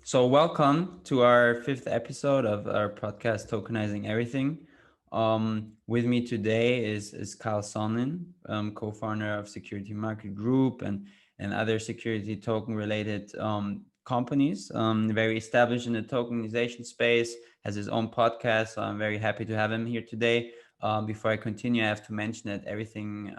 So, welcome to our fifth episode of our podcast, Tokenizing Everything. With me today is Kyle Sonlin, co-founder of Security Market Group and other security token related companies. Very established in the tokenization space, has his own podcast. So, I'm very happy to have him here today. Before I continue, I have to mention that everything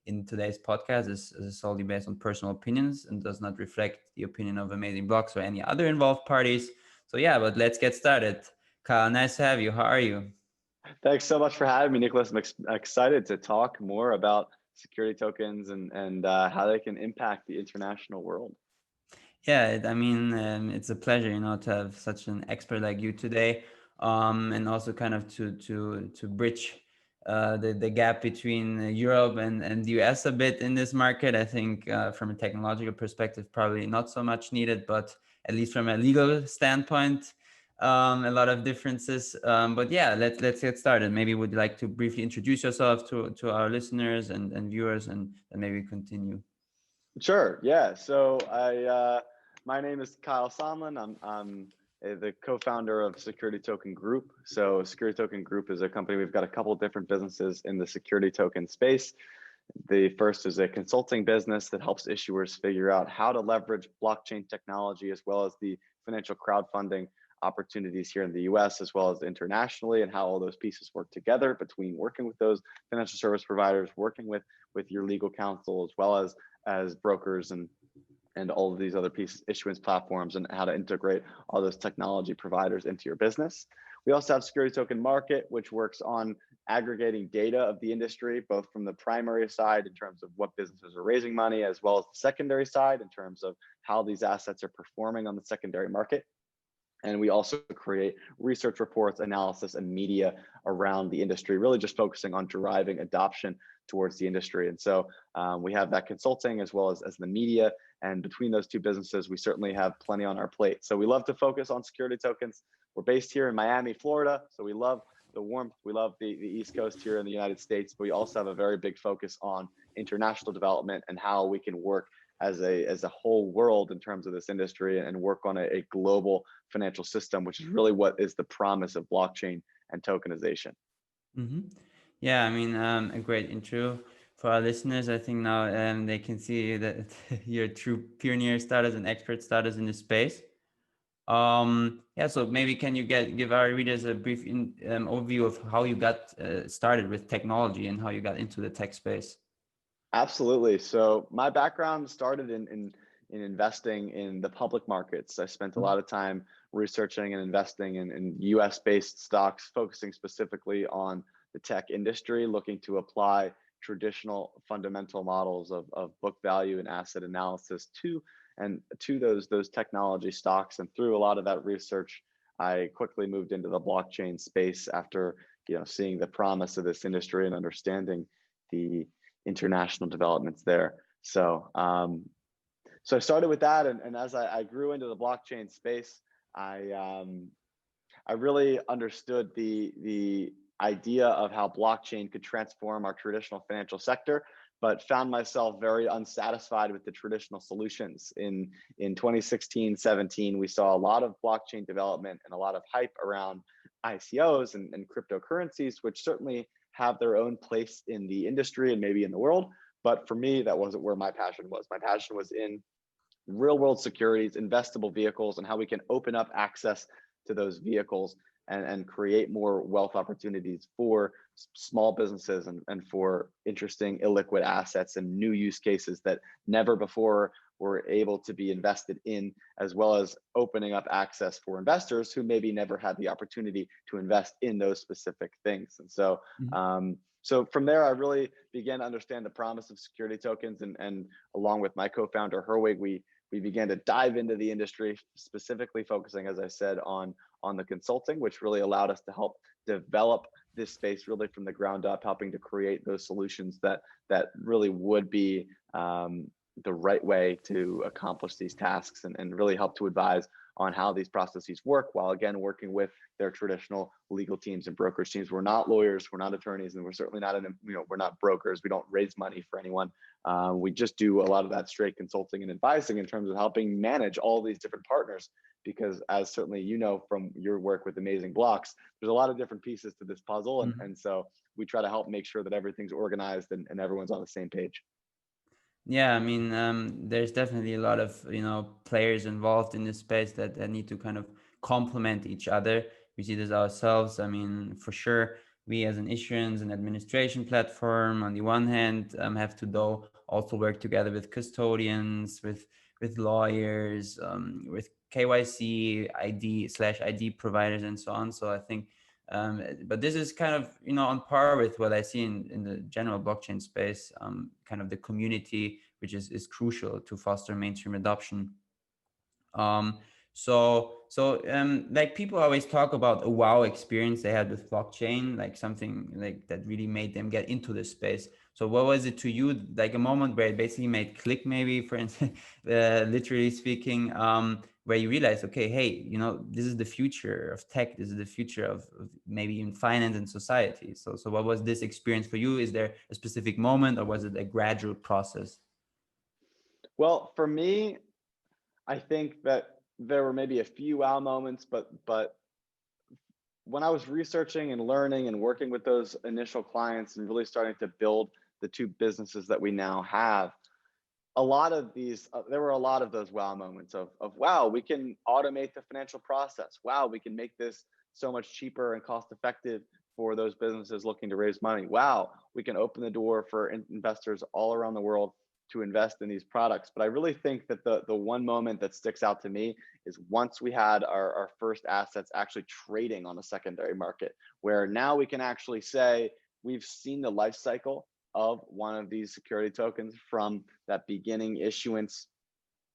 in today's podcast is solely based on personal opinions and does not reflect the opinion of Amazing Blocks or any other involved parties. So yeah, but let's get started. Kyle, nice to have you. How are you? Thanks so much for having me, Nicolas. Excited to talk more about security tokens and how they can impact the international world. Yeah, it's a pleasure, to have such an expert like you today, and also kind of to bridge the gap between Europe and the US a bit in this market. I think from a technological perspective, probably not so much needed, but at least from a legal standpoint, a lot of differences. But yeah, let's get started. Maybe would you like to briefly introduce yourself to our listeners and viewers, and maybe continue. Sure. Yeah. My name is Kyle Sonlin. I'm the co-founder of Security Token Group. So Security Token Group is a company. We've got a couple different businesses in the security token space. The first is a consulting business that helps issuers figure out how to leverage blockchain technology as well as the financial crowdfunding opportunities here in the US as well as internationally, and how all those pieces work together between working with those financial service providers, working with your legal counsel, as well as brokers and all of these other pieces, issuance platforms, and how to integrate all those technology providers into your business. We also have Security Token Market, which works on aggregating data of the industry, both from the primary side in terms of what businesses are raising money, as well as the secondary side in terms of how these assets are performing on the secondary market. And we also create research reports, analysis, and media around the industry, really just focusing on driving adoption towards the industry. And so we have that consulting as well as the media. And between those two businesses, we certainly have plenty on our plate. So we love to focus on security tokens. We're based here in Miami, Florida. So we love the warmth. We love the East Coast here in the United States. But we also have a very big focus on international development and how we can work as a whole world in terms of this industry and work on a global financial system, which is really what is the promise of blockchain and tokenization. Mm-hmm. Yeah, a great intro for our listeners. I think now they can see that you're a true pioneer status and expert status in this space. Yeah, so maybe can you give our readers a brief overview of how you got started with technology and how you got into the tech space? Absolutely. So my background started in investing in the public markets. I spent a lot of time researching and investing in US based stocks, focusing specifically on the tech industry, looking to apply traditional fundamental models of book value and asset analysis to those technology stocks. And through a lot of that research, I quickly moved into the blockchain space after seeing the promise of this industry and understanding the international developments there. So I started with that, and as I grew into the blockchain space, I really understood the idea of how blockchain could transform our traditional financial sector, but found myself very unsatisfied with the traditional solutions. In 2016, 17, we saw a lot of blockchain development and a lot of hype around ICOs and cryptocurrencies, which certainly have their own place in the industry and maybe in the world. But for me, that wasn't where my passion was. My passion was in real world securities, investable vehicles, and how we can open up access to those vehicles and create more wealth opportunities for small businesses and for interesting illiquid assets and new use cases that never before were able to be invested in, as well as opening up access for investors who maybe never had the opportunity to invest in those specific things. And so, so from there, I really began to understand the promise of security tokens, and along with my co-founder Herwig, we began to dive into the industry, specifically focusing, as I said, on the consulting, which really allowed us to help develop this space really from the ground up, helping to create those solutions that really would be the right way to accomplish these tasks and really help to advise on how these processes work, while again working with their traditional legal teams and brokerage teams. We're not lawyers, we're not attorneys, and we're certainly not we're not brokers. We don't raise money for anyone. We just do a lot of that straight consulting and advising in terms of helping manage all these different partners, because as certainly you know from your work with Amazing Blocks, there's a lot of different pieces to this puzzle, and so we try to help make sure that everything's organized and everyone's on the same page. Yeah, I mean, there's definitely a lot of players involved in this space that need to kind of complement each other. We see this ourselves. I mean, for sure, we as an issuance and administration platform, on the one hand, have to though also work together with custodians, with lawyers, with KYC, ID/ID providers, and so on. So I think, but this is kind of on par with what I see in the general blockchain space. Kind of the community, which is crucial to foster mainstream adoption. um like people always talk about a wow experience they had with blockchain, like something like that really made them get into this space. So what was it to you, like a moment where it basically made click, maybe, for instance, literally speaking, where you realize, okay, hey, this is the future of tech, this is the future of maybe in finance and society. So what was this experience for you? Is there a specific moment, or was it a gradual process? Well, for me, I think that there were maybe a few wow moments, but when I was researching and learning and working with those initial clients and really starting to build the two businesses that we now have, a lot of these, there were a lot of those wow moments of wow, we can automate the financial process. Wow, we can make this so much cheaper and cost effective for those businesses looking to raise money. Wow, we can open the door for investors all around the world to invest in these products. But I really think that the one moment that sticks out to me is once we had our first assets actually trading on a secondary market, where now we can actually say we've seen the life cycle of one of these security tokens from that beginning issuance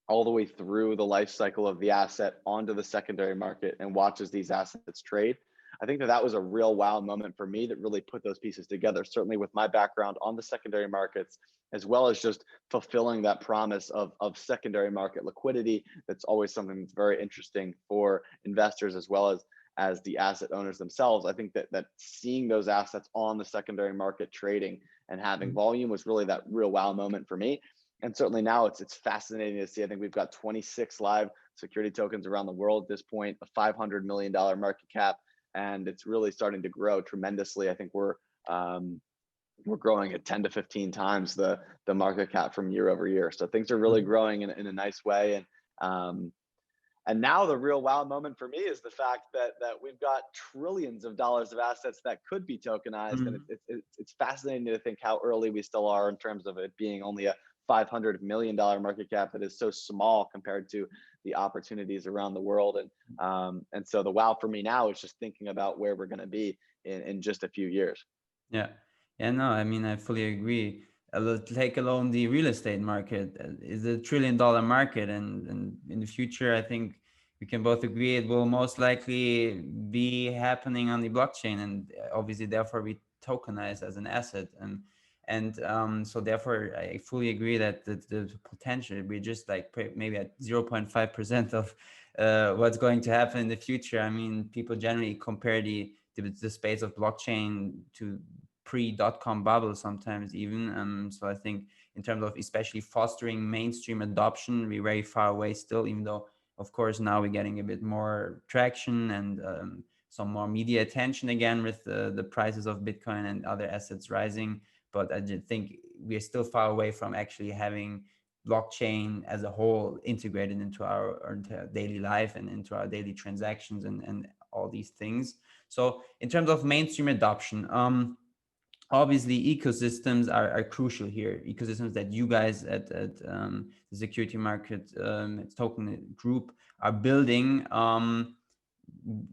all the way through the life cycle of the asset onto the secondary market and watches these assets trade. I think that that was a real wow moment for me that really put those pieces together, certainly with my background on the secondary markets, as well as just fulfilling that promise of secondary market liquidity. That's always something that's very interesting for investors as well as the asset owners themselves. I think that seeing those assets on the secondary market trading and having volume was really that real wow moment for me. And certainly now it's fascinating to see. I think we've got 26 live security tokens around the world at this point, a $500 million market cap, and it's really starting to grow tremendously. I think we're growing at 10 to 15 times the market cap from year over year. So things are really growing in a nice way. And now the real wow moment for me is the fact that we've got trillions of dollars of assets that could be tokenized, and it's fascinating to think how early we still are in terms of it being only a $500 million market cap that is so small compared to the opportunities around the world. And so the wow for me now is just thinking about where we're going to be in just a few years. Yeah. Yeah, no, I mean, I fully agree. Take alone the real estate market is $1 trillion market, and in the future, I think we can both agree it will most likely be happening on the blockchain, and obviously, therefore, we tokenize as an asset, and so therefore, I fully agree that the potential, we're just like maybe at 0.5% of what's going to happen in the future. I mean, people generally compare the space of blockchain to pre-dot-com bubble sometimes even. So I think in terms of especially fostering mainstream adoption, we're very far away still, even though of course now we're getting a bit more traction and some more media attention again with the prices of Bitcoin and other assets rising. But I just think we're still far away from actually having blockchain as a whole integrated into into our daily life and into our daily transactions and all these things. So in terms of mainstream adoption, obviously ecosystems are crucial here. Ecosystems that you guys at the security market token group are building.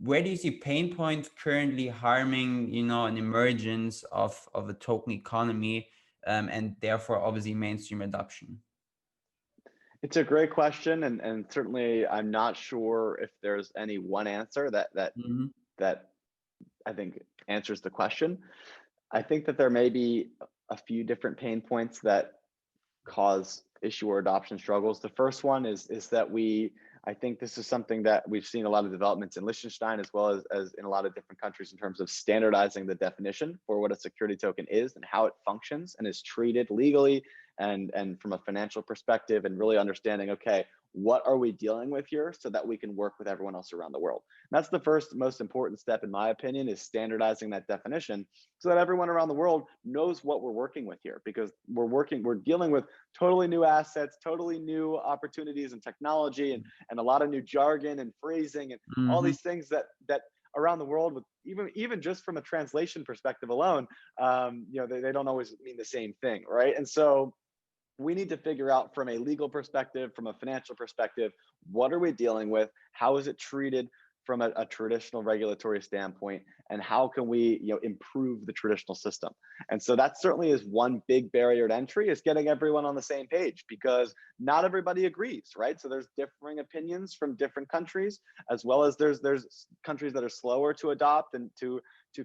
Where do you see pain points currently harming, an emergence of a token economy, and therefore obviously mainstream adoption? It's a great question, and certainly I'm not sure if there's any one answer that I think answers the question. I think that there may be a few different pain points that cause issuer adoption struggles. The first one is that we I think this is something that we've seen a lot of developments in Liechtenstein as well as in a lot of different countries in terms of standardizing the definition for what a security token is and how it functions and is treated legally and from a financial perspective, and really understanding, okay, what are we dealing with here so that we can work with everyone else around the world. And that's the first most important step, in my opinion, is standardizing that definition so that everyone around the world knows what we're working with here, because we're dealing with totally new assets, totally new opportunities and technology, and a lot of new jargon and phrasing and all Mm-hmm. these things that around the world, with even just from a translation perspective alone, they don't always mean the same thing, right? And so we need to figure out, from a legal perspective, from a financial perspective, what are we dealing with? How is it treated from a traditional regulatory standpoint? And how can we, improve the traditional system? And so that certainly is one big barrier to entry, is getting everyone on the same page, because not everybody agrees, right? So there's differing opinions from different countries, as well as there's countries that are slower to adopt and to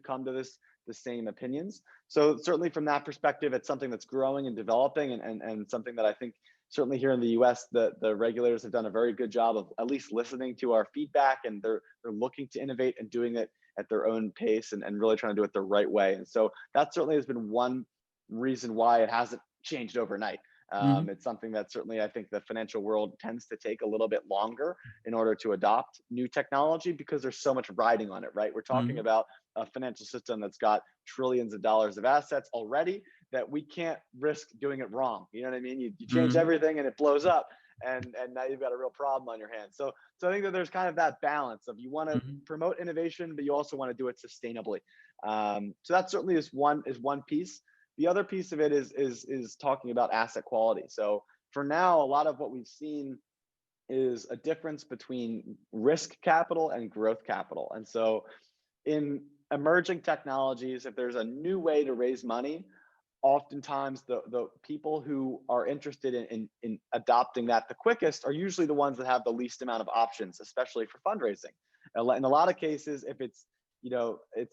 come to the same opinions. So certainly from that perspective, it's something that's growing and developing, and something that I think certainly here in the US, the regulators have done a very good job of at least listening to our feedback, and they're looking to innovate and doing it at their own pace, and really trying to do it the right way. And so that certainly has been one reason why it hasn't changed overnight. Mm-hmm. It's something that certainly I think the financial world tends to take a little bit longer in order to adopt new technology, because there's so much riding on it, right? We're talking Mm-hmm. about a financial system that's got trillions of dollars of assets already, that we can't risk doing it wrong. You know what I mean? You change Mm-hmm. everything and it blows up, and now you've got a real problem on your hands. So I think that there's kind of that balance of, you want to Mm-hmm. promote innovation, but you also want to do it sustainably. So that certainly is one piece. The other piece of it is talking about asset quality. So for now, a lot of what we've seen is a difference between risk capital and growth capital. And so in emerging technologies, if there's a new way to raise money, oftentimes the people who are interested in adopting that the quickest are usually the ones that have the least amount of options, especially for fundraising. In a lot of cases, if it's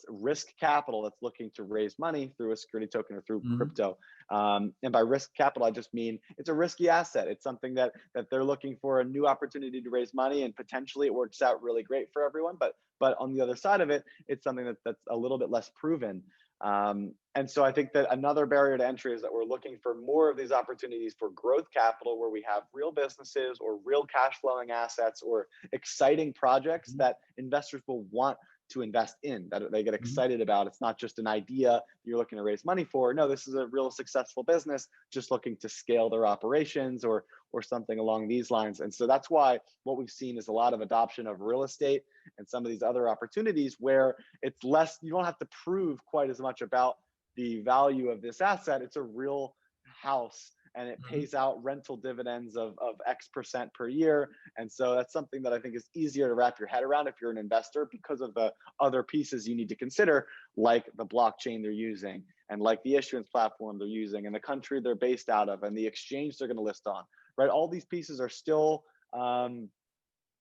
risk capital that's looking to raise money through a security token or through Mm-hmm. crypto. And by risk capital, I just mean it's a risky asset. It's something that they're looking for a new opportunity to raise money, and potentially it works out really great for everyone. But on the other side of it, it's something that's a little bit less proven. And so I think that another barrier to entry is that we're looking for more of these opportunities for growth capital, where we have real businesses or real cash flowing assets or exciting projects that investors will want to invest in, that they get Mm-hmm. excited about. It's not just an idea you're looking to raise money for. No, this is a real successful business just looking to scale their operations or something along these lines. And so that's why what we've seen is a lot of adoption of real estate and some of these other opportunities, where it's less, you don't have to prove quite as much about the value of this asset. It's a real house, and it pays out rental dividends of X% per year. And so that's something that I think is easier to wrap your head around if you're an investor, because of the other pieces you need to consider, like the blockchain they're using, and like the issuance platform they're using, and the country they're based out of, and the exchange they're going to list on, right? All these pieces are still,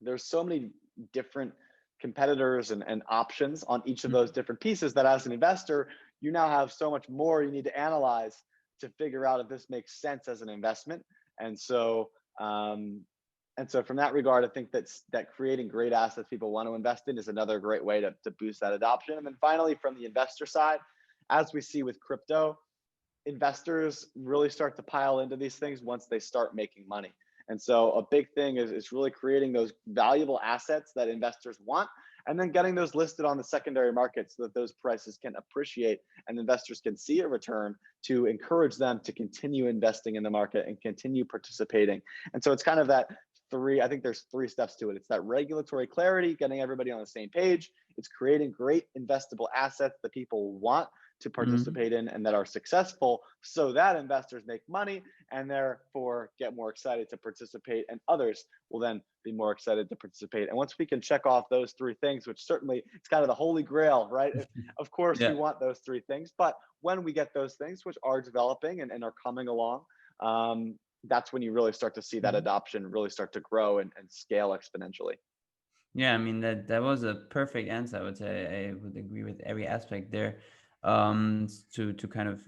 there's so many different competitors and options on each of those different pieces, that as an investor, you now have so much more you need to analyze to figure out if this makes sense as an investment. And so from that regard, I think that creating great assets people want to invest in is another great way to boost that adoption. And then finally, from the investor side, as we see with crypto, investors really start to pile into these things once they start making money. And so a big thing is really creating those valuable assets that investors want, and then getting those listed on the secondary market so that those prices can appreciate and investors can see a return, to encourage them to continue investing in the market and continue participating. And so it's kind of that I think there's three steps to it. It's that regulatory clarity, getting everybody on the same page. It's creating great investable assets that people want to Mm-hmm. participate in and that are successful, so that investors make money and therefore get more excited to participate, and others will then be more excited to participate. And once we can check off those three things, which certainly it's kind of the holy grail, right? Of course, we Yeah. want those three things, but when we get those things, which are developing and are coming along, that's when you really start to see that Mm-hmm. adoption really start to grow and scale exponentially. Yeah, I mean that was a perfect answer. I would say I would agree with every aspect there. to kind of,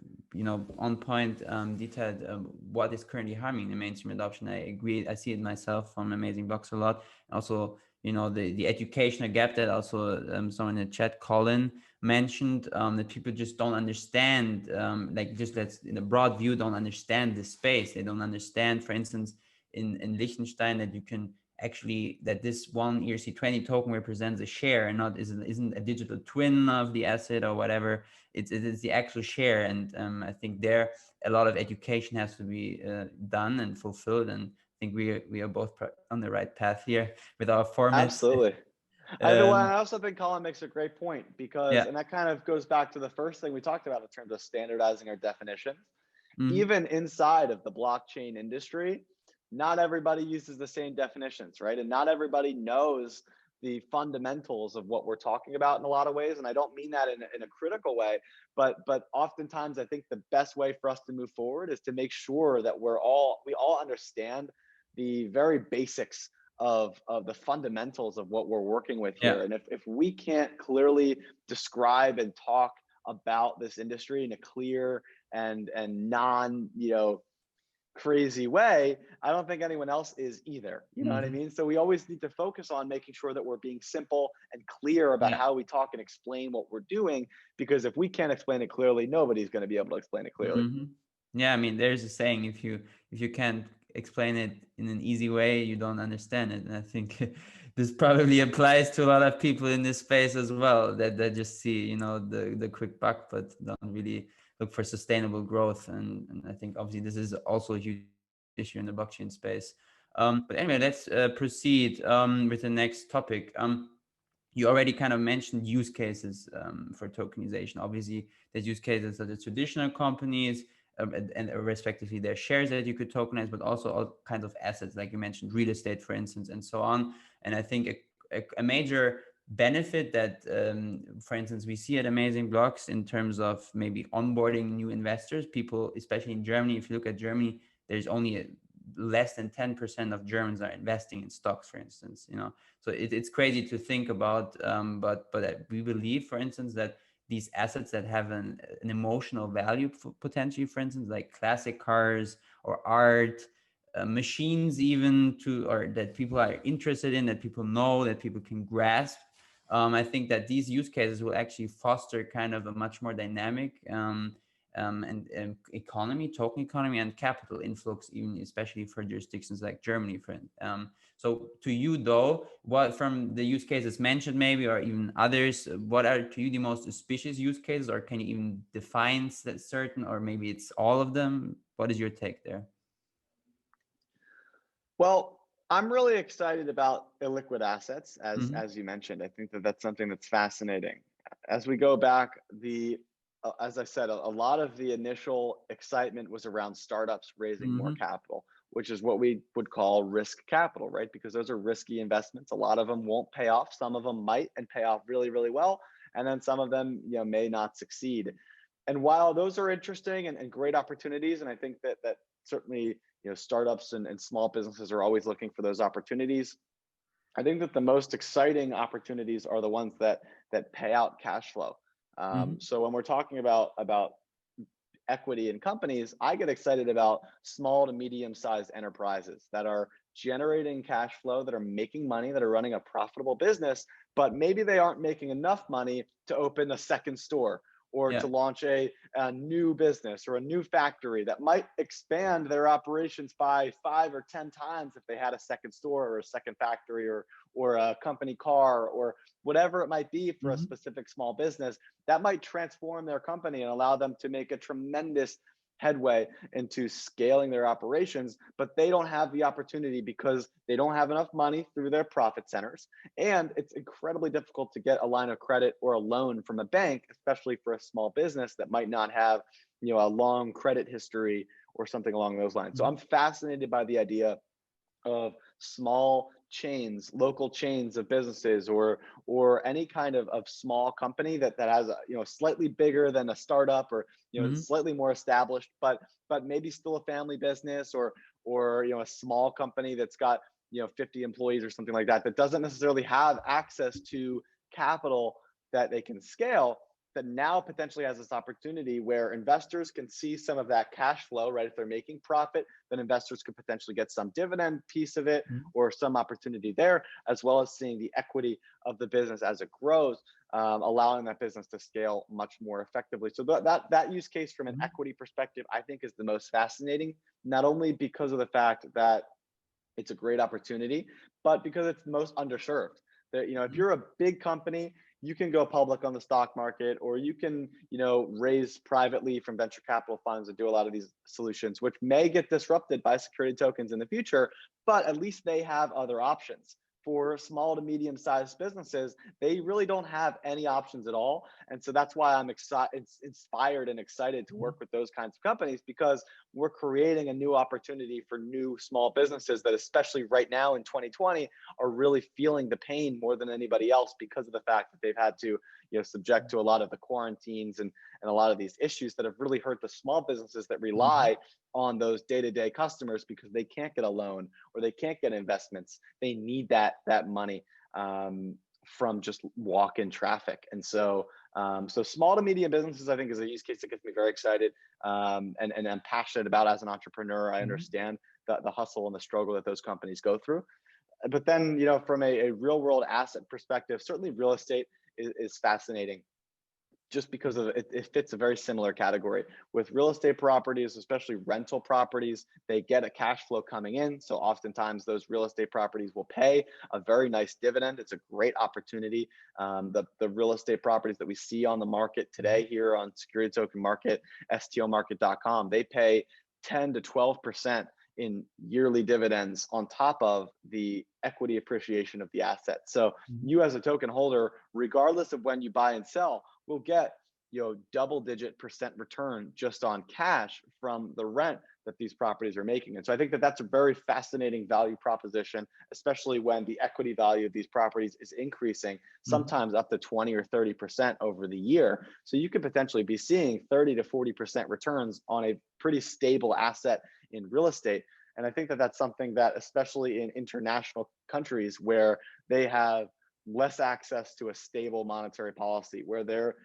on point, detailed, what is currently harming the mainstream adoption. I agree. I see it myself on Amazing Blocks a lot. Also, the educational gap that also, someone in the chat, Colin, mentioned, that people just don't understand, like, just let's, in a broad view, don't understand the space. They don't understand, for instance, in Liechtenstein, that you can actually, that this one ERC20 token represents a share and not isn't a digital twin of the asset or whatever. It is the actual share. And I think there a lot of education has to be done and fulfilled. And I think we are both on the right path here with our formats. Absolutely. I um, also think Colin makes a great point because, yeah. and that kind of goes back to the first thing we talked about in terms of standardizing our definitions. Hmm. Even inside of the blockchain industry, not everybody uses the same definitions, right? And not everybody knows the fundamentals of what we're talking about in a lot of ways. And I don't mean that in a critical way, but oftentimes I think the best way for us to move forward is to make sure that we all understand the very basics of the fundamentals of what we're working with Yeah. here. And if we can't clearly describe and talk about this industry in a clear and non crazy way, I don't think anyone else is either. You know what I Hmm. mean? So we always need to focus on making sure that we're being simple and clear about Yeah. how we talk and explain what we're doing, because if we can't explain it clearly, nobody's going to be able to explain it clearly. Hmm. Yeah, I mean, there's a saying, if you can't explain it in an easy way, you don't understand it. And I think this probably applies to a lot of people in this space as well, that just see, the quick buck, but don't really look for sustainable growth. And I think obviously this is also a huge issue in the blockchain space. But anyway, let's proceed with the next topic. You already kind of mentioned use cases for tokenization. Obviously, there's use cases that the traditional companies, and respectively their shares that you could tokenize, but also all kinds of assets, like you mentioned, real estate, for instance, and so on. And I think a major benefit that, for instance, we see at Amazing Blocks in terms of maybe onboarding new investors, people, especially in Germany. If you look at Germany, there's only less than 10% of Germans are investing in stocks, for instance. So it's crazy to think about, but we believe, for instance, that these assets that have an emotional value, potentially, for instance, like classic cars or art, machines, even, or that people are interested in, that people know, that people can grasp. I think that these use cases will actually foster kind of a much more dynamic, and economy, token economy, and capital influx, even especially for jurisdictions like Germany, friend. So to you, though, what from the use cases mentioned, maybe, or even others, what are to you the most auspicious use cases, or can you even define certain, or maybe it's all of them? What is your take there? Well, I'm really excited about illiquid assets, Mm-hmm. as you mentioned. I think that that's something that's fascinating. As we go back, as I said, a lot of the initial excitement was around startups raising more Mm-hmm. capital, which is what we would call risk capital, right? Because those are risky investments. A lot of them won't pay off. Some of them might and pay off really, really well, and then some of them, may not succeed. And while those are interesting and great opportunities, and I think that certainly, startups and small businesses are always looking for those opportunities, I think that the most exciting opportunities are the ones that pay out cash flow. Mm-hmm. So when we're talking about equity in companies, I get excited about small to medium sized enterprises that are generating cash flow, that are making money, that are running a profitable business, but maybe they aren't making enough money to open a second store or Yeah. to launch a new business or a new factory that might expand their operations by 5 or 10 times if they had a second store or a second factory or a company car or whatever it might be for a Mm-hmm. specific small business. That might transform their company and allow them to make a tremendous headway into scaling their operations, but they don't have the opportunity because they don't have enough money through their profit centers. And it's incredibly difficult to get a line of credit or a loan from a bank, especially for a small business that might not have, a long credit history or something along those lines. So Mm-hmm. I'm fascinated by the idea of small chains, local chains of businesses, or any kind of small company that has a, slightly bigger than a startup, or Mm-hmm. slightly more established, but maybe still a family business, or a small company that's got 50 employees or something like that, that doesn't necessarily have access to capital that they can scale. that now potentially has this opportunity where investors can see some of that cash flow, right? If they're making profit, then investors could potentially get some dividend piece of it or some opportunity there, as well as seeing the equity of the business as it grows, allowing that business to scale much more effectively. So that use case from an equity perspective, I think, is the most fascinating, not only because of the fact that it's a great opportunity, but because it's most underserved. That, if you're a big company, you can go public on the stock market, or you can, raise privately from venture capital funds and do a lot of these solutions, which may get disrupted by security tokens in the future, but at least they have other options. For small to medium sized businesses, they really don't have any options at all. And so that's why I'm inspired and excited to work with those kinds of companies, because we're creating a new opportunity for new small businesses that, especially right now in 2020, are really feeling the pain more than anybody else, because of the fact that they've had to, subject to a lot of the quarantines and a lot of these issues that have really hurt the small businesses that rely on those day-to-day customers, because they can't get a loan or they can't get investments. They need that money from just walk-in traffic. And so small to medium businesses, I think, is a use case that gets me very excited, and I'm passionate about as an entrepreneur. I understand the hustle and the struggle that those companies go through. But then, from a real world asset perspective, certainly real estate is fascinating, just because of it fits a very similar category. With real estate properties, especially rental properties, they get a cash flow coming in. So oftentimes those real estate properties will pay a very nice dividend. It's a great opportunity. The real estate properties that we see on the market today here on security token market, stomarket.com, they pay 10 to 12% in yearly dividends on top of the equity appreciation of the asset. So you, as a token holder, regardless of when you buy and sell, will get double-digit % return just on cash from the rent that these properties are making. And so I think that that's a very fascinating value proposition, especially when the equity value of these properties is increasing, sometimes up to 20 or 30% over the year. So you could potentially be seeing 30 to 40% returns on a pretty stable asset in real estate. And I think that that's something that, especially in international countries where they have less access to a stable monetary policy, where their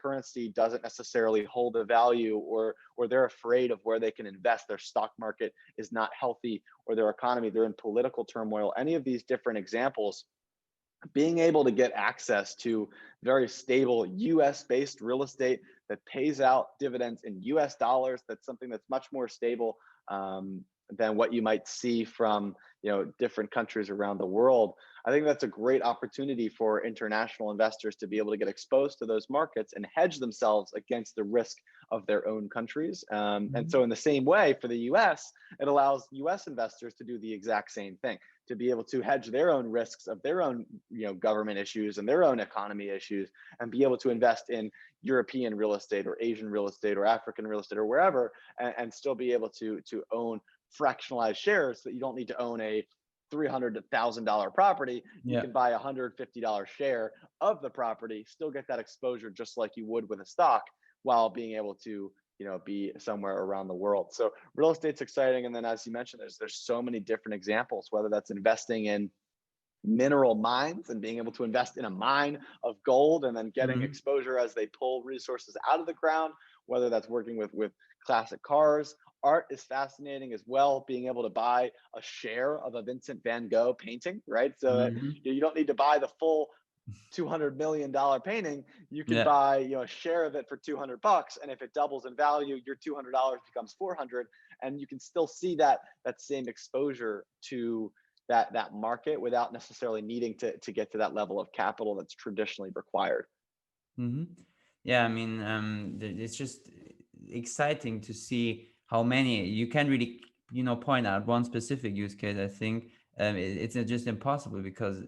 currency doesn't necessarily hold a value, or they're afraid of where they can invest, their stock market is not healthy, or their economy, they're in political turmoil, any of these different examples, being able to get access to very stable US based real estate that pays out dividends in US dollars, that's something that's much more stable than what you might see from different countries around the world. I think that's a great opportunity for international investors to be able to get exposed to those markets and hedge themselves against the risk of their own countries. And so in the same way, for the US, it allows US investors to do the exact same thing, to be able to hedge their own risks of their own government issues and their own economy issues, and be able to invest in European real estate or Asian real estate or African real estate or wherever, and still be able to own fractionalized shares, so that you don't need to own a $300,000 property. You can buy a $150 share of the property, still get that exposure just like you would with a stock, while being able to be somewhere around the world. So real estate's exciting. And then, as you mentioned, there's so many different examples, whether that's investing in mineral mines and being able to invest in a mine of gold and then getting exposure as they pull resources out of the ground, whether that's working with classic cars. Art is fascinating as well, being able to buy a share of a Vincent van Gogh painting, right? So that you don't need to buy the full $200 million painting. You can buy a share of it for $200, and if it doubles in value, your $200 becomes $400, and you can still see that same exposure to that market without necessarily needing to get to that level of capital that's traditionally required. Yeah, I mean, it's just exciting to see how many you can really point out one specific use case. I think it's just impossible, because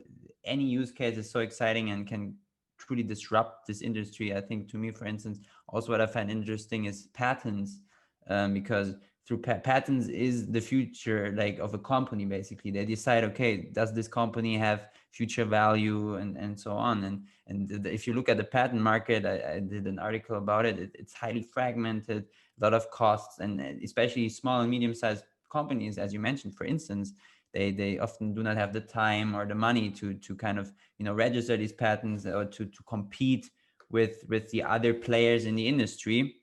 any use case is so exciting and can truly disrupt this industry. I think, to me, for instance, also what I find interesting is patents, because through patents is the future, like, of a company. Basically, they decide, okay, does this company have future value, and so on. And if you look at the patent market, I did an article about it. It's highly fragmented, a lot of costs, and especially small and medium-sized companies, as you mentioned, for instance, they often do not have the time or the money to kind of register these patents, or to compete with the other players in the industry.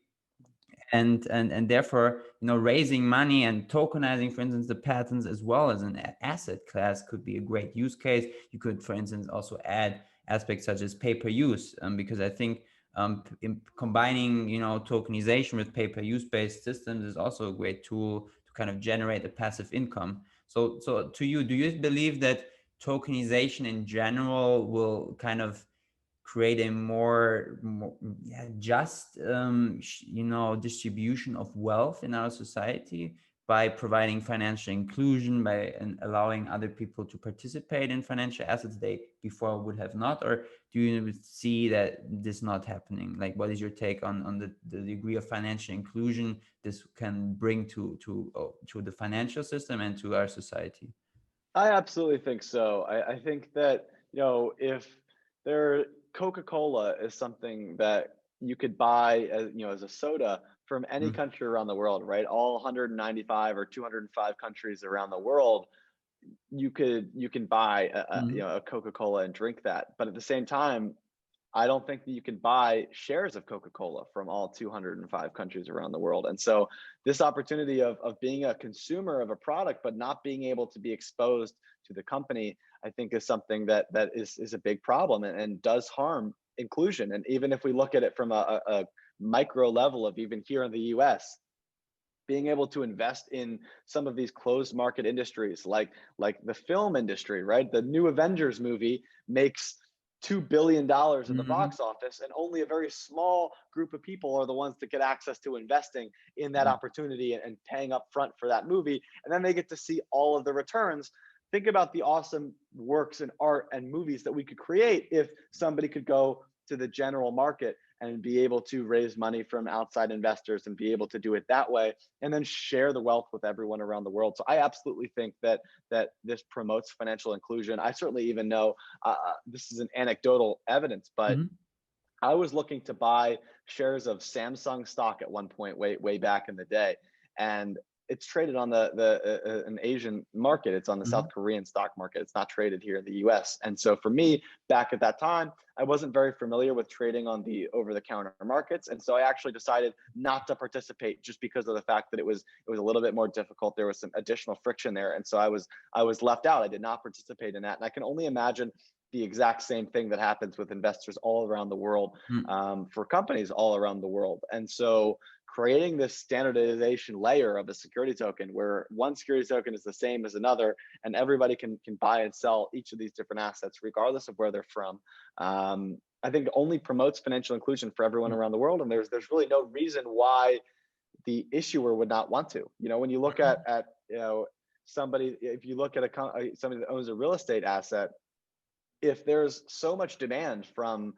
And therefore, raising money and tokenizing, for instance, the patents as well as an asset class could be a great use case. You could, for instance, also add aspects such as pay-per-use, because I think combining tokenization with pay-per-use based systems is also a great tool to kind of generate a passive income. So to you, do you believe that tokenization in general will kind of create a more yeah, just distribution of wealth in our society by providing financial inclusion, by allowing other people to participate in financial assets they before would have not? Or do you see that this not happening? Like, what is your take on the degree of financial inclusion this can bring to the financial system and to our society? I absolutely think so. I think that, if there Coca-Cola is something that you could buy as a soda from any Mm, country around the world, right? All 195 or 205 countries around the world, you can buy mm, a Coca-Cola and drink that. But at the same time, I don't think that you can buy shares of Coca-Cola from all 205 countries around the world. And so this opportunity of being a consumer of a product, but not being able to be exposed to the company, I think is something that is a big problem and does harm inclusion. And even if we look at it from a micro level of even here in the US, being able to invest in some of these closed market industries like the film industry, right? The new Avengers movie makes $2 billion at the mm, box office, and only a very small group of people are the ones that get access to investing in that mm, opportunity and paying up front for that movie, and then they get to see all of the returns. Think about the awesome works in art and movies that we could create if somebody could go to the general market and be able to raise money from outside investors and be able to do it that way, and then share the wealth with everyone around the world. So I absolutely think that this promotes financial inclusion. I certainly even know this is an anecdotal evidence, but mm, I was looking to buy shares of Samsung stock at one point, way back in the day, and it's traded on the an Asian market. It's on the South mm, Korean stock market. It's not traded here in the U.S. And so for me, back at that time, I wasn't very familiar with trading on the over-the-counter markets, and so I actually decided not to participate just because of the fact that it was a little bit more difficult. There was some additional friction there, and so I was left out. I did not participate in that, and I can only imagine the exact same thing that happens with investors all around the world, mm. for companies all around the world. And so creating this standardization layer of a security token where one security token is the same as another and everybody can buy and sell each of these different assets regardless of where they're from, I think only promotes financial inclusion for everyone around the world. And there's really no reason why the issuer would not want to. When you look at somebody, if you look at somebody that owns a real estate asset, if there's so much demand from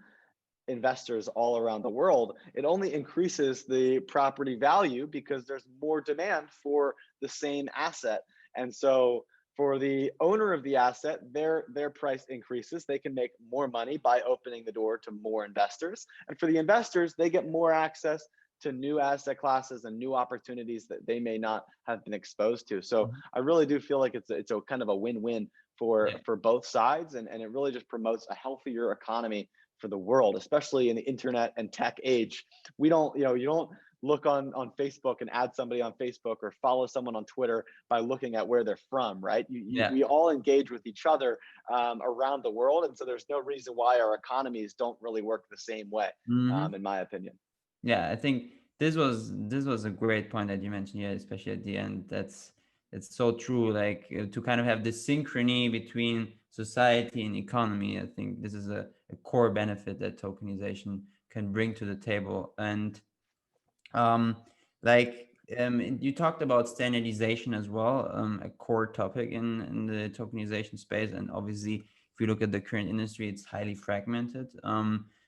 investors all around the world, it only increases the property value because there's more demand for the same asset. And so for the owner of the asset, their price increases. They can make more money by opening the door to more investors. And for the investors, they get more access to new asset classes and new opportunities that they may not have been exposed to. So Mhm. I really do feel like it's a kind of a win-win Yeah. for both sides, and it really just promotes a healthier economy for the world, especially in the internet and tech age. We don't, you don't look on Facebook and add somebody on Facebook or follow someone on Twitter by looking at where they're from, right? Yeah. We all engage with each other around the world, and so there's no reason why our economies don't really work the same way, Mhm. in my opinion. Yeah, I think this was a great point that you mentioned here, especially at the end. It's so true. Like, to kind of have this synchrony between society and economy. I think this is a core benefit that tokenization can bring to the table. And um, like you talked about standardization as well, a core topic in the tokenization space. And obviously, if you look at the current industry, it's highly fragmented.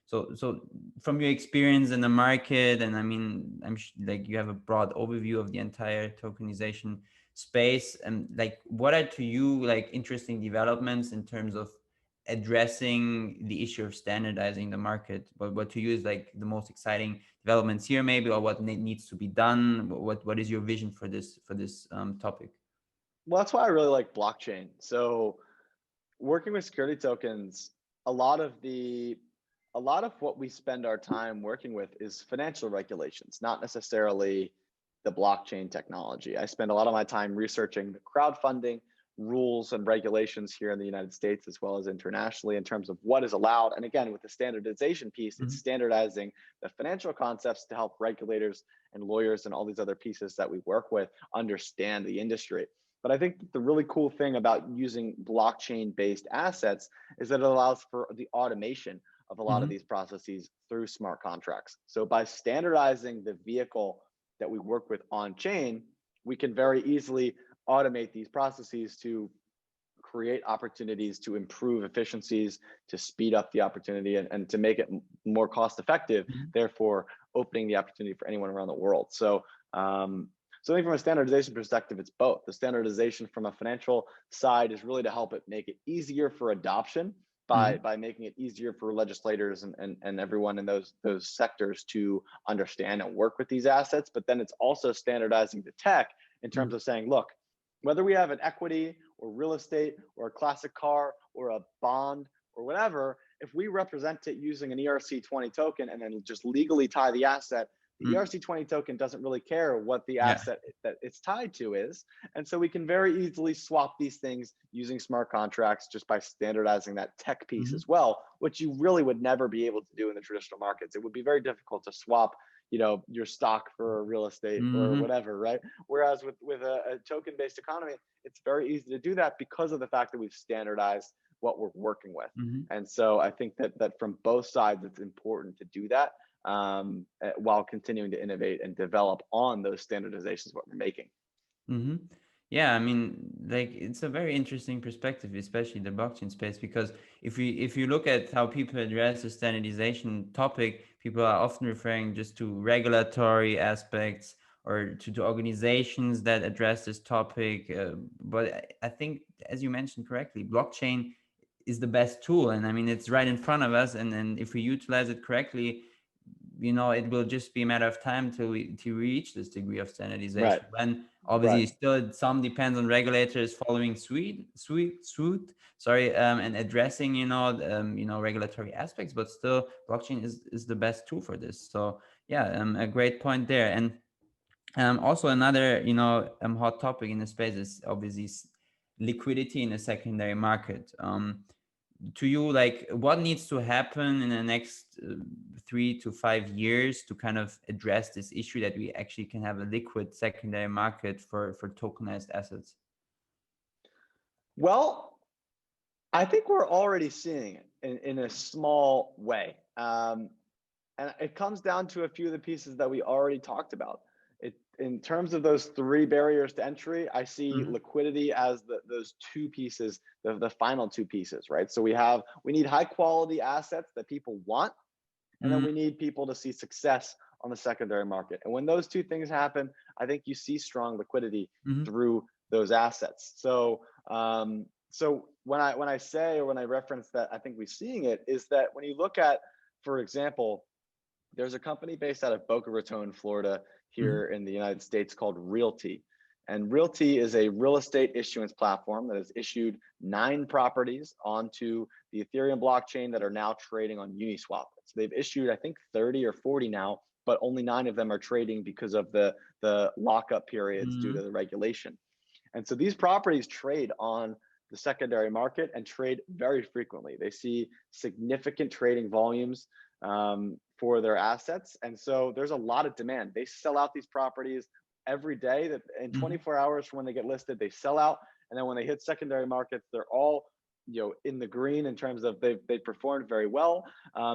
So from your experience in the market, and I mean, like, you have a broad overview of the entire tokenization space, and like, what are to you like interesting developments in terms of addressing the issue of standardizing the market? What to you is like the most exciting developments here, maybe, or what needs to be done? What is your vision for this topic? Well, that's why I really like blockchain. So working with security tokens, a lot of the a lot of what we spend our time working with is financial regulations, not necessarily the blockchain technology. I spend a lot of my time researching the crowdfunding rules and regulations here in the United States as well as internationally in terms of what is allowed. And again, with the standardization piece, it's Mhm. standardizing the financial concepts to help regulators and lawyers and all these other pieces that we work with understand the industry. But I think the really cool thing about using blockchain based assets is that it allows for the automation of a lot of Mhm. these processes through smart contracts. So by standardizing the vehicle that we work with on chain, we can very easily automate these processes to create opportunities to improve efficiencies, to speed up the opportunity, and to make it more cost effective, Mhm. therefore opening the opportunity for anyone around the world. So I think from a standardization perspective, it's both. The standardization from a financial side is really to help it make it easier for adoption Mhm. by making it easier for legislators and everyone in those sectors to understand and work with these assets. But then it's also standardizing the tech in terms Mhm. of saying, look, whether we have an equity or real estate or a classic car or a bond or whatever, if we represent it using an ERC20 token and then just legally tie the asset, the Mhm. ERC20 token doesn't really care what the Yeah. asset that it's tied to is. And so we can very easily swap these things using smart contracts just by standardizing that tech piece Mhm. as well, which you really would never be able to do in the traditional markets. It would be very difficult to swap, your stock for real estate or Mhm. whatever, right? Whereas with a token based economy, it's very easy to do that because of the fact that we've standardized what we're working with. Mhm. And so I think that from both sides, it's important to do that, while continuing to innovate and develop on those standardizations what we're making. Hmm. Yeah, I mean, like it's a very interesting perspective, especially the blockchain space, because if you look at how people address the standardization topic, people are often referring just to regulatory aspects or to organizations that address this topic. But I think, as you mentioned correctly, blockchain is the best tool, and I mean, it's right in front of us, and if we utilize it correctly, it will just be a matter of time till we to reach this degree of Right. standardization. When Right. obviously still some depends on regulators following suit, sorry, and addressing regulatory aspects. But still, blockchain is the best tool for this. So yeah, a great point there. And also another hot topic in the space is obviously liquidity in the secondary market. To you, like, what needs to happen in the next 3 to 5 years to kind of address this issue that we actually can have a liquid secondary market for tokenized assets? Well, I think we're already seeing it in a small way. And it comes down to a few of the pieces that we already talked about. In terms of those three barriers to entry, I see Hmm. liquidity as those two pieces, the final two pieces, right? So we need high quality assets that people want, and then Hmm. we need people to see success on the secondary market. And when those two things happen, I think you see strong liquidity Hmm. through those assets. So when I say, or when I reference that I think we're seeing it, is that when you look at, for example, there's a company based out of Boca Raton, Florida, Hmm. here in the United States called Realty. And Realty is a real estate issuance platform that has issued 9 properties onto the Ethereum blockchain that are now trading on Uniswap. So they've issued, I think, 30 or 40 now, but only 9 of them are trading because of the lockup periods due to Hmm. the regulation. And so these properties trade on the secondary market and trade very frequently. They see significant trading volumes, for their assets. And so there's a lot of demand. They sell out these properties every day, that in Hmm. 24 hours from when they get listed, they sell out. And then when they hit secondary markets, they're all in the green in terms of they performed very well,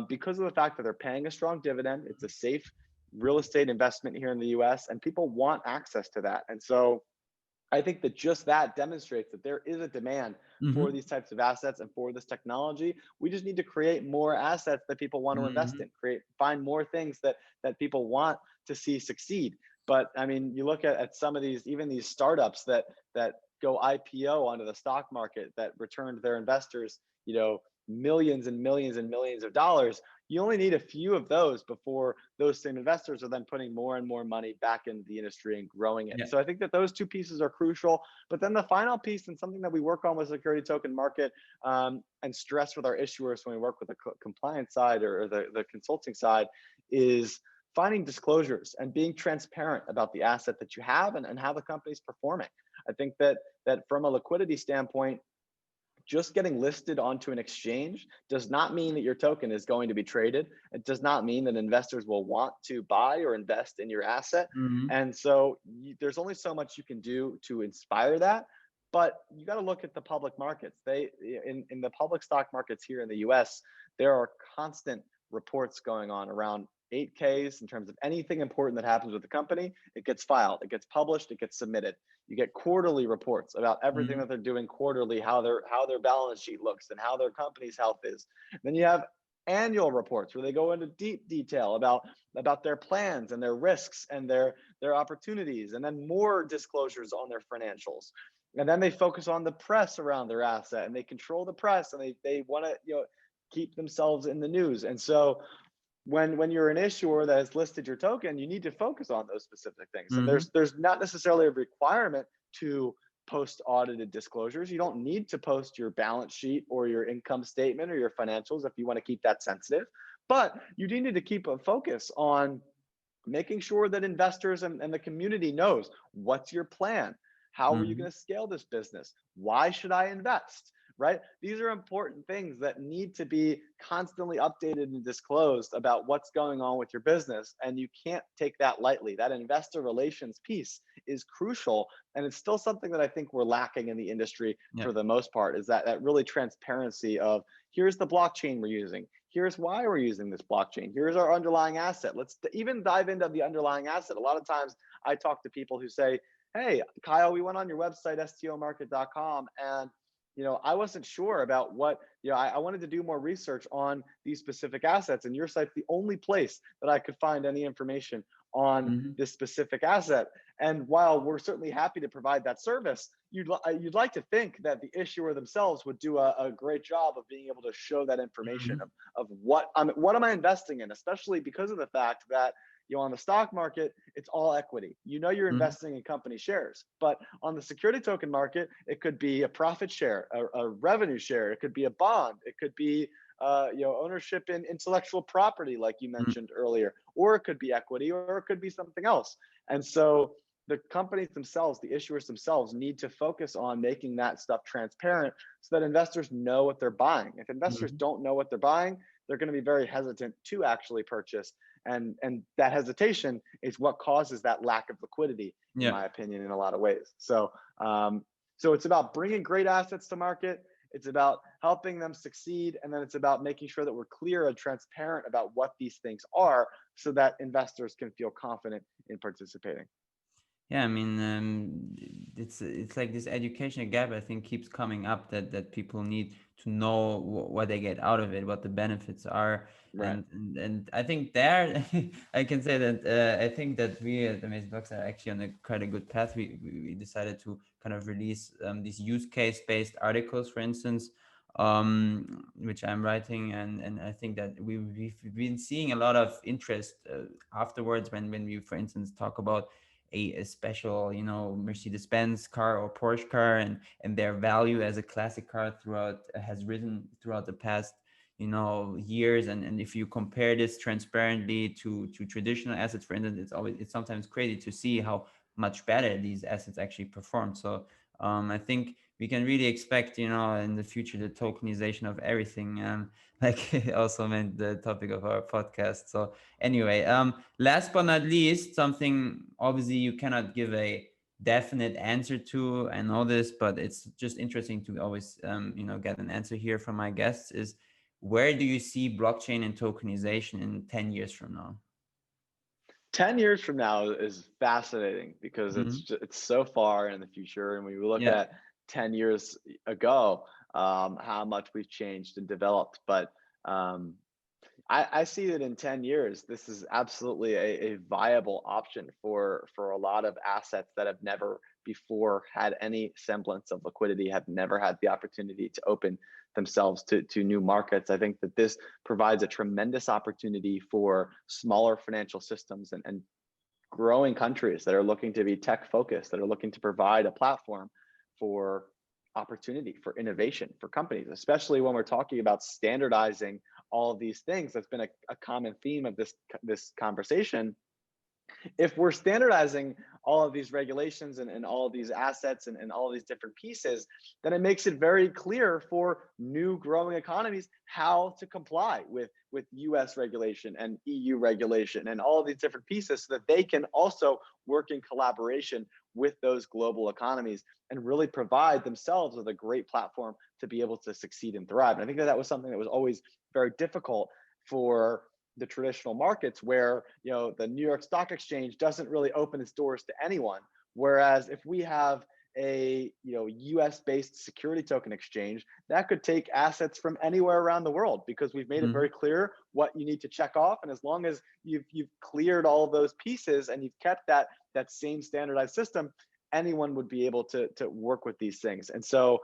because of the fact that they're paying a strong dividend. It's a safe real estate investment here in the US, and people want access to that. And so I think that just that demonstrates that there is a demand for Hmm. these types of assets and for this technology. We just need to create more assets that people want to invest Hmm. in, find more things that people want to see succeed. But I mean, you look at some of these, even these startups that go IPO onto the stock market that returned their investors, millions and millions and millions of dollars, you only need a few of those before those same investors are then putting more and more money back into the industry and growing it. Yeah. So I think that those two pieces are crucial. But then the final piece, and something that we work on with security token market, and stress with our issuers when we work with the compliance side or the consulting side, is finding disclosures and being transparent about the asset that you have and how the company's performing. I think that from a liquidity standpoint, just getting listed onto an exchange does not mean that your token is going to be traded. It does not mean that investors will want to buy or invest in your asset. Hmm. And so there's only so much you can do to inspire that. But you got to look at the public markets. In the public stock markets here in the US, there are constant reports going on around 8Ks in terms of anything important that happens with the company. It gets filed, it gets published, it gets submitted. You get quarterly reports about everything Hmm. that they're doing quarterly, how their balance sheet looks and how their company's health is. Then you have annual reports where they go into deep detail about their plans and their risks and their opportunities, and then more disclosures on their financials. And then they focus on the press around their asset, and they control the press, and they want to keep themselves in the news. And so when you're an issuer that has listed your token, you need to focus on those specific things. And Hmm. there's not necessarily a requirement to post audited disclosures. You don't need to post your balance sheet or your income statement or your financials if you want to keep that sensitive. But you do need to keep a focus on making sure that investors and the community knows what's your plan. How are you Hmm. going to scale this business? Why should I invest? Right? These are important things that need to be constantly updated and disclosed about what's going on with your business. And you can't take that lightly. That investor relations piece is crucial. And it's still something that I think we're lacking in the industry Yeah. for the most part, is that really transparency of, here's the blockchain we're using. Here's why we're using this blockchain. Here's our underlying asset. Let's even dive into the underlying asset. A lot of times I talk to people who say, hey, Kyle, we went on your website, stomarket.com, and I wasn't sure about what, I wanted to do more research on these specific assets, and your site's the only place that I could find any information on Hmm. this specific asset. And while we're certainly happy to provide that service, you'd like to think that the issuer themselves would do a great job of being able to show that information Hmm. of what am I investing in, especially because of the fact that on the stock market, it's all equity. You're Hmm. investing in company shares, but on the security token market, it could be a profit share, a revenue share. It could be a bond. It could be ownership in intellectual property, like you mentioned earlier, or it could be equity, or it could be something else. And so the companies themselves, the issuers themselves, need to focus on making that stuff transparent so that investors know what they're buying. If investors Hmm. don't know what they're buying, they're going to be very hesitant to actually purchase. And that hesitation is what causes that lack of liquidity, in Yeah. my opinion, in a lot of ways. So it's about bringing great assets to market. It's about helping them succeed. And then it's about making sure that we're clear and transparent about what these things are so that investors can feel confident in participating. Yeah, I mean, it's like this educational gap. I think keeps coming up that people need to know what they get out of it, what the benefits are, Right. and I think there, I can say that I think that we at Amazing Blocks are actually on a quite a good path. We decided to kind of release these use case based articles, for instance, which I'm writing, and I think that we've been seeing a lot of interest afterwards when we, for instance, talk about a special, Mercedes-Benz car or Porsche car, and their value as a classic car throughout has risen throughout the past, years. And if you compare this transparently to traditional assets, for instance, it's sometimes crazy to see how much better these assets actually perform. So I think we can really expect, in the future, the tokenization of everything. Like also meant the topic of our podcast. So anyway, last but not least, something obviously you cannot give a definite answer to. I know this, but it's just interesting to always, get an answer here from my guests. Is where do you see blockchain and tokenization in 10 years from now? 10 years from now is fascinating because Hmm. it's so far in the future. And when we look Yeah. at 10 years ago, how much we've changed and developed. But um, I see that in 10 years, this is absolutely a viable option for a lot of assets that have never before had any semblance of liquidity, have never had the opportunity to open themselves to new markets. I think that this provides a tremendous opportunity for smaller financial systems and growing countries that are looking to be tech focused, that are looking to provide a platform for opportunity, for innovation, for companies, especially when we're talking about standardizing all of these things. That's been a common theme of this conversation. If we're standardizing all of these regulations and all of these assets and all of these different pieces, then it makes it very clear for new growing economies how to comply with US regulation and EU regulation and all of these different pieces so that they can also work in collaboration with those global economies and really provide themselves with a great platform to be able to succeed and thrive. And I think that was something that was always very difficult for the traditional markets, where the New York Stock Exchange doesn't really open its doors to anyone, whereas if we have a US based security token exchange, that could take assets from anywhere around the world, because we've made it very clear what you need to check off, and as long as you've cleared all of those pieces and you've kept that same standardized system, anyone would be able to work with these things. And so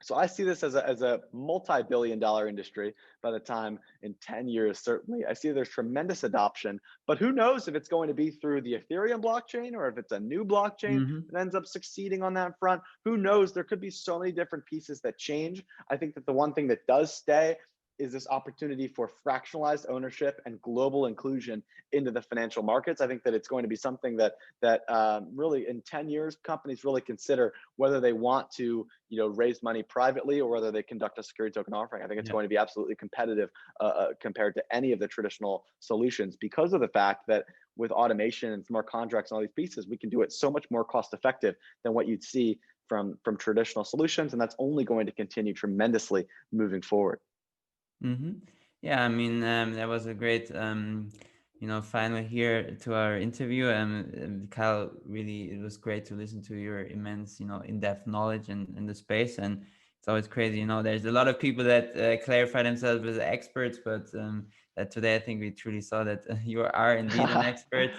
so I see this as a multi-billion-dollar industry by the time in 10 years, certainly. I see there's tremendous adoption, but who knows if it's going to be through the Ethereum blockchain or if it's a new blockchain Mm-hmm. that ends up succeeding on that front. Who knows? There could be so many different pieces that change. I think that the one thing that does stay is this opportunity for fractionalized ownership and global inclusion into the financial markets. I think that it's going to be something that really in 10 years, companies really consider whether they want to raise money privately or whether they conduct a security token offering. I think it's Yeah. going to be absolutely competitive compared to any of the traditional solutions, because of the fact that with automation and smart contracts and all these pieces, we can do it so much more cost effective than what you'd see from traditional solutions, and that's only going to continue tremendously moving forward. Mm-hmm. Yeah, I mean, that was a great, final here to our interview. Kyle, really, it was great to listen to your immense, in-depth knowledge in the space. And it's always crazy, there's a lot of people that clarify themselves as experts, but that today I think we truly saw that you are indeed an expert.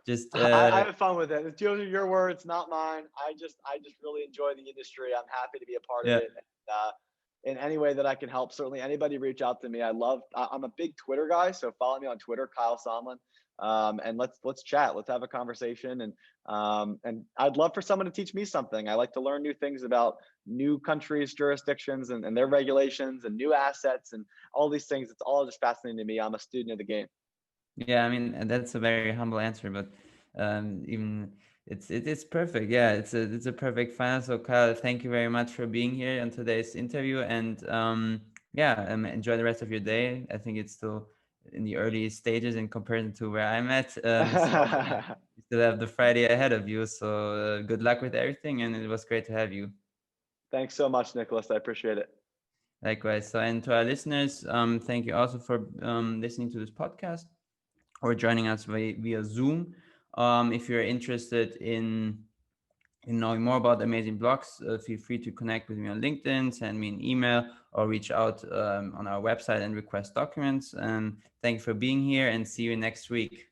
Just, I have fun with it. It's your words, not mine. I just really enjoy the industry. I'm happy to be a part of yeah, it. In any way that I can help, certainly anybody reach out to me. I'm a big Twitter guy, so follow me on Twitter, Kyle Sonlin. And let's chat. Let's have a conversation. And I'd love for someone to teach me something. I like to learn new things about new countries, jurisdictions, and their regulations and new assets and all these things. It's all just fascinating to me. I'm a student of the game. yeah, I mean, that's a very humble answer, but even it's perfect. Yeah, it's a perfect final. So Kyle, thank you very much for being here on today's interview, and yeah, enjoy the rest of your day. I think it's still in the early stages in comparison to where I'm at. So yeah, you still have the Friday ahead of you. So good luck with everything, and it was great to have you. Thanks so much, Nicholas. I appreciate it. Likewise. So, and to our listeners, thank you also for listening to this podcast or joining us via Zoom. If you're interested in knowing more about amazing blocks, feel free to connect with me on LinkedIn, send me an email, or reach out on our website and request documents. And thank you for being here, and see you next week.